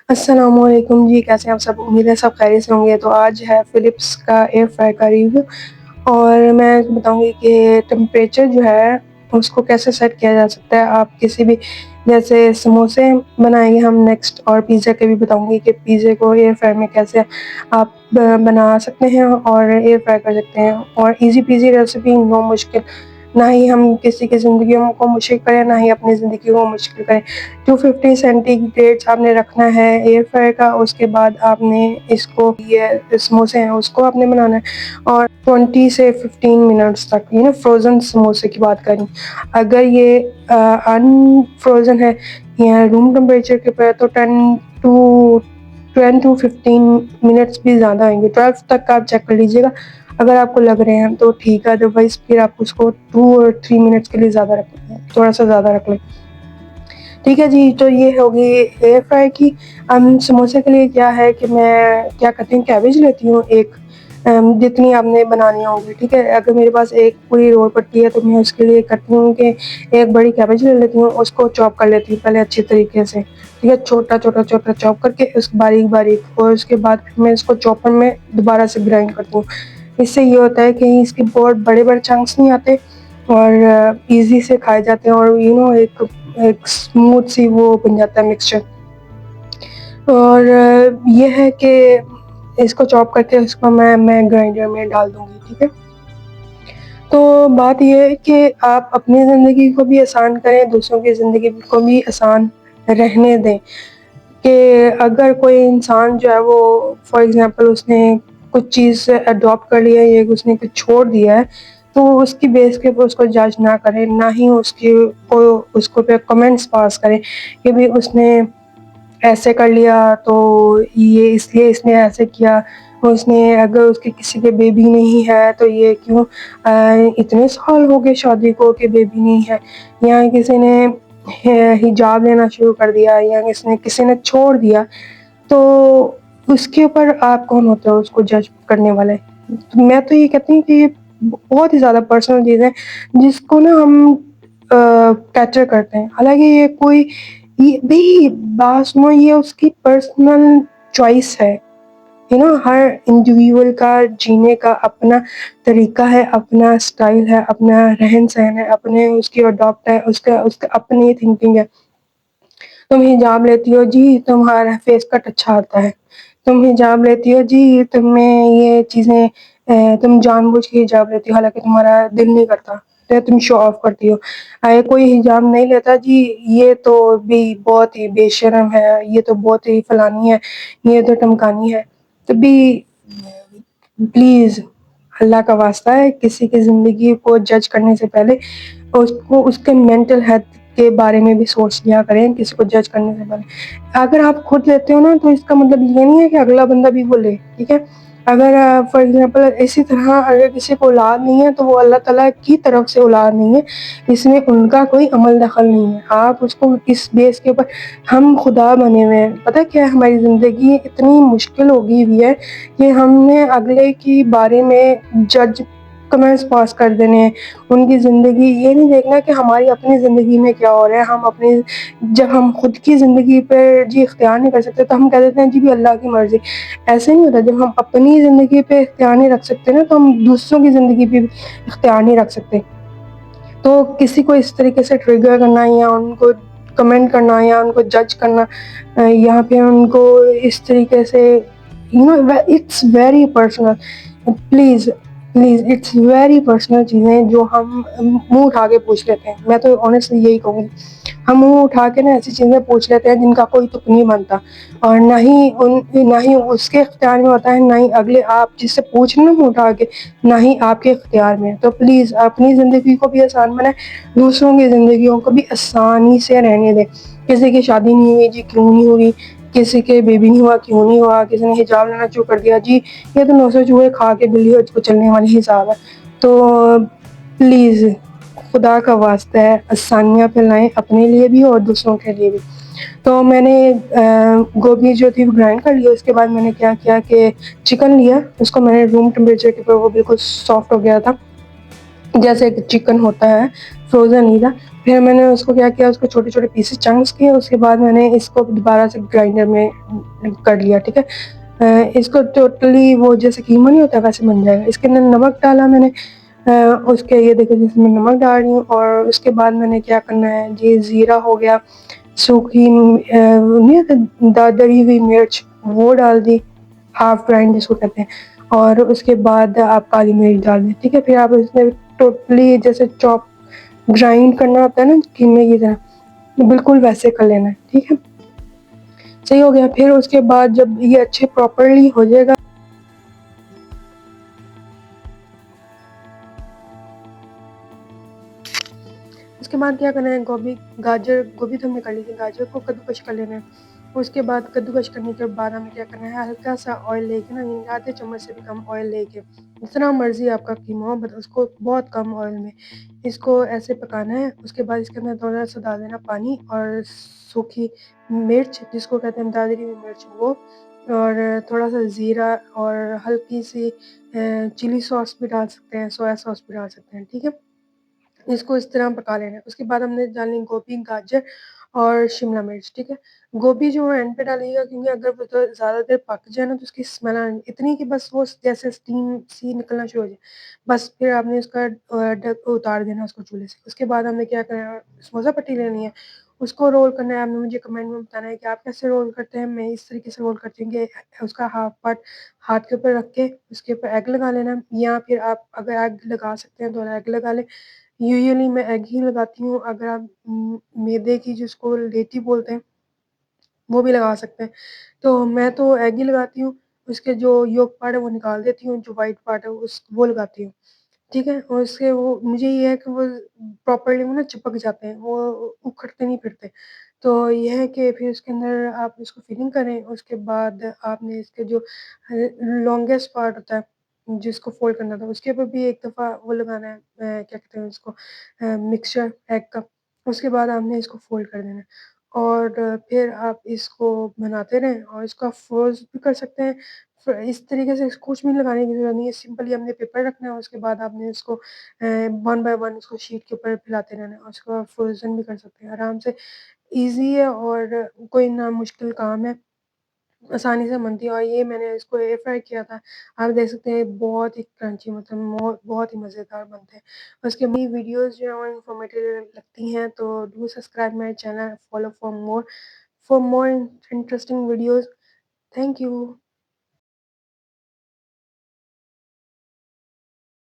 अस्सलामुअलैकुम जी, कैसे हैं आप सब? उम्मीद है सब खैरियत से होंगे। तो आज है फ़िलिप्स का एयर फ्रायर का रिव्यू और मैं बताऊँगी कि टेम्परेचर जो है उसको कैसे सेट किया जा सकता है। आप किसी भी जैसे समोसे बनाएँगे हम नेक्स्ट, और पिज़्ज़ा के भी बताऊँगी कि पिज़्ज़े को एयर फ्रायर में कैसे आप बना सकते हैं और एयर फ्राई कर सकते हैं। और ईज़ी पीज़ी रेसिपी, नो मुश्किल। ना ही हम किसी की ज़िंदगी को मुश्किल करें, ना ही अपनी ज़िंदगी को मुश्किल करें। 250 सेंटीग्रेड आपने रखना है एयर फ्रायर का। उसके बाद आपने इसको, ये समोसे हैं उसको आपने बनाना है, और 20 से 15 मिनट्स तक, फ्रोज़न समोसे की बात करें। अगर ये अनफ्रोज़न है या रूम टेम्परेचर के पे, तो 10 टू 15 मिनट्स भी ज़्यादा आएंगे। 12 तक का आप चेक कर लीजिएगा। अगर आपको लग रहे हैं तो ठीक है, अदरवाइज़ फिर आप उसको 2 और 3 मिनट्स के लिए ज़्यादा रखें, थोड़ा सा ज़्यादा रख लें। ठीक है जी, तो ये होगी एयर फ्राई की। समोसे के लिए क्या है कि मैं क्या करती हूँ, कैबेज लेती हूँ एक, जितनी आपने बनानी होगी। ठीक है, अगर मेरे पास एक पूरी रोल पट्टी है तो मैं उसके लिए करती हूँ कि एक बड़ी कैबेज ले लेती हूँ, उसको चॉप कर लेती हूँ पहले अच्छी तरीके से। ठीक है, छोटा छोटा छोटा चॉप करके उस बारीक बारीक, और उसके बाद फिर मैं इसको चॉपर में दोबारा से ग्राइंड करती हूँ। इससे ये होता है कि इसके बहुत बड़े बड़े चंक्स नहीं आते और ईजी से खाए जाते हैं, और एक एक स्मूथ सी वो बन जाता है मिक्सचर। और ये है कि इसको चॉप करके उसको मैं ग्राइंडर में डाल दूंगी। ठीक है, तो बात ये है कि आप अपनी ज़िंदगी को भी आसान करें, दूसरों की ज़िंदगी को भी आसान रहने दें। कि अगर कोई इंसान जो है वो, फॉर एग्जांपल, उसने कुछ चीज़ अडॉप्ट कर लिया है या उसने कुछ छोड़ दिया है, तो उसकी बेस के ऊपर उसको जज ना करें, ना ही उसको पे कमेंट्स पास करें कि भी उसने ऐसे कर लिया तो ये इसलिए इसने ऐसे किया। उसने, अगर उसके किसी के बेबी नहीं है तो ये क्यों, इतने साल हो गए शादी को कि बेबी नहीं है, या किसी ने हिजाब लेना शुरू कर दिया, या किसी ने छोड़ दिया, तो उसके ऊपर आप कौन होते हो उसको जज करने वाले? तो मैं तो ये कहती हूँ कि ये बहुत ही ज़्यादा पर्सनल चीज़ है जिसको ना हम कैप्चर करते हैं। हालाँकि ये कोई, ये भी बात सुनो, ये उसकी पर्सनल चॉइस है। हर इंडिविजुअल का जीने का अपना तरीका है, अपना स्टाइल है, अपना रहन-सहन है, अपने उसकी अडॉप्ट है, उसका उसका अपनी थिंकिंग है। तुम हिजाब लेती हो जी, तुम्हारा फेस कट अच्छा आता है। तुम हिजाब लेती हो जी, तुम्हें ये चीज़ें, तुम जानबूझ के हिजाब लेती हो हालाँकि तुम्हारा दिल नहीं करता, तो तुम शो ऑफ करती हो। कोई हिजाब नहीं लेता जी, ये तो भी बहुत ही बेशर्म है, ये तो बहुत ही फलानी है, ये तो ढमकानी है। तो भी प्लीज़, अल्लाह का वास्ता है, किसी की ज़िंदगी को जज करने से पहले उसको उसके मेंटल हेल्थ के बारे में भी सोच लिया करें, किसी को जज करने से पहले। अगर आप खुद लेते हो ना, तो इसका मतलब ये नहीं है कि अगला बंदा भी वो ले। ठीक है, अगर फॉर एग्जांपल इसी तरह अगर किसी को औलाद नहीं है तो वो अल्लाह ताला की तरफ से औलाद नहीं है, इसमें उनका कोई अमल दखल नहीं है। आप उसको इस बेस के ऊपर, हम खुदा बने हुए हैं। पता है क्या है, हमारी ज़िंदगी इतनी मुश्किल हो गई हुई है कि हमने अगले के बारे में जज कमेंट्स पास कर देने हैं। उनकी ज़िंदगी ये नहीं देखना कि हमारी अपनी ज़िंदगी में क्या हो रहा है। हम अपनी, जब हम खुद की ज़िंदगी पे जी इख्तियार नहीं कर सकते तो हम कह देते हैं जी भी अल्लाह की मर्ज़ी। ऐसे नहीं होता, जब हम अपनी ज़िंदगी पे इख्तियार नहीं रख सकते ना, तो हम दूसरों की ज़िंदगी पे भी इख्तियार नहीं रख सकते। तो किसी को इस तरीके से ट्रिगर करना या उनको कमेंट करना या उनको जज करना, या फिर उनको इस तरीके से, it's very personal. Please please, it's very personal चीज़ें जो हम मुँह उठा के पूछ लेते हैं। मैं तो ऑनेस्टली यही कहूँगी, हम मुँह उठा के ना ऐसी चीज़ें पूछ लेते हैं जिनका कोई तुक नहीं बनता, और ना ही उसके इख्तियार में होता है, ना ही अगले आप जिससे पूछ रहे हैं ना मुँह उठा के, ना ही आपके इख्तियार में। तो प्लीज़ अपनी ज़िंदगी को भी आसान बनाएँ, दूसरों की ज़िंदगियों को भी आसानी से रहने दें। किसी की शादी नहीं हुई जी, क्यों नहीं हुई? किसी के बेबी नहीं हुआ, क्यों नहीं हुआ? किसी ने हिजाब लेना शुरू कर दिया जी, ये तो 900 चूहे खा के बिल्ली को चलने वाली हिसाब है। तो प्लीज़, खुदा का वास्ता है, आसानियाँ फैलाएँ अपने लिए भी और दूसरों के लिए भी। तो मैंने गोभी जो थी वो ग्राइंड कर लिया। उसके बाद मैंने क्या किया कि चिकन लिया, उसको मैंने रूम टेम्परेचर के ऊपर, वो बिल्कुल सॉफ्ट हो गया था, जैसे चिकन होता है, फ्रोज़न नहीं था। फिर मैंने उसको क्या किया, उसको छोटे-छोटे पीसेस चंक्स किए, उसके बाद मैंने इसको दोबारा से ग्राइंडर में कर लिया, ठीक है। इसको टोटली वो जैसे कीमा नहीं होता वैसे बन जाएगा। इसके अंदर नमक डाला मैंने, उसके ये देखो जैसे मैं नमक डाल रही हूँ, और उसके बाद मैंने क्या करना है, ये ज़ीरा हो गया, सूखी नहीं होता दरी हुई मिर्च वो डाल दी, हाफ ग्राइंड जिसको कहते हैं, और उसके बाद आप काली मिर्च डाल दें, ठीक है। फिर आप इसमें टोटली जैसे चॉप ग्राइंड करना होता है ना कीमे की तरह, बिल्कुल वैसे कर लेना है, ठीक है। सही हो गया। फिर उसके बाद जब ये अच्छे प्रॉपरली हो जाएगा, उसके बाद क्या करना है, गोभी तो हमने कर ली थी, गाजर को कद्दूकस कर लेना है। उसके बाद कद्दूकस करने के बाद हमें क्या करना है, हल्का सा ऑयल लेके ना, यानी आधे चम्मच से भी कम ऑयल लेके, जितना मर्जी आपका कीमा हो, बट उसको बहुत कम ऑयल में इसको ऐसे पकाना है। उसके बाद इसके अंदर थोड़ा सा डाल देना पानी और सूखी मिर्च जिसको कहते हैं दादरी हुई मिर्च वो, और थोड़ा सा ज़ीरा और हल्की सी चिली सॉस भी डाल सकते हैं, सोया सॉस भी डाल सकते हैं, ठीक है। इसको इस तरह पका लेना है। उसके बाद हमने डालनी गोभी, गाजर और शिमला मिर्च, ठीक है। गोभी जो है एंड पे डालिएगा, क्योंकि अगर वो तो ज़्यादा देर पक जाए ना तो उसकी स्मेल आनी इतनी कि बस वो जैसे स्टीम सी निकलना शुरू हो जाए, बस फिर आपने उसका ढक उतार देना उसको चूल्हे से। उसके बाद हमने क्या करना है, समोसा पट्टी लेनी है, उसको रोल करना है। आपने मुझे कमेंट में बताना है कि आप कैसे रोल करते हैं। मैं इस तरीके से रोल करती हूँ कि उसका हाफ पार्ट हाथ के ऊपर रख के उसके ऊपर एग लगा लेना, या फिर आप अगर एग लगा सकते हैं तो एग लगा लें। यूजुअली मैं एग ही लगाती हूँ, अगर आप मैदे की जिसको लेटी बोलते हैं वो भी लगा सकते हैं। तो मैं तो एग ही लगाती हूँ, उसके जो योक पार्ट है वो निकाल देती हूँ, जो व्हाइट पार्ट है वो लगाती हूँ, ठीक है? और उसके वो मुझे ये है कि वो प्रॉपर्ली वो ना चिपक जाते हैं, वो उखड़ते नहीं फिरते। तो ये है कि फिर उसके अंदर आप इसको फिलिंग करें, उसके बाद आपने इसके जो लॉन्गेस्ट पार्ट होता है, जिसको फ़ोल्ड करना था, उसके ऊपर भी एक दफ़ा वो लगाना है, क्या कहते हैं उसको, मिक्सचर एग का। उसके बाद आपने इसको फ़ोल्ड कर देना है, और फिर आप इसको बनाते रहें, और इसको आप फ्रोज़ भी कर सकते हैं। इस तरीके से इसको कुछ भी लगाने की ज़रूरत नहीं है, सिंपली हमने पेपर रखना है, उसके बाद आपने उसको वन बाय वन उसको शीट के ऊपर फैलाते रहना है, और उसको आप फ्रोज़न भी कर सकते हैं आराम से। ईज़ी है और कोई ना मुश्किल काम है, आसानी से बनती है, और ये मैंने इसको एयर फ्राई किया था। आप देख सकते हैं बहुत ही क्रंची, मतलब बहुत ही मज़ेदार बनते हैं। उसके मेरी वीडियोज़ जो हैं वो इन्फॉर्मेटिव लगती हैं तो do subscribe my channel, follow for more interesting videos. Thank you.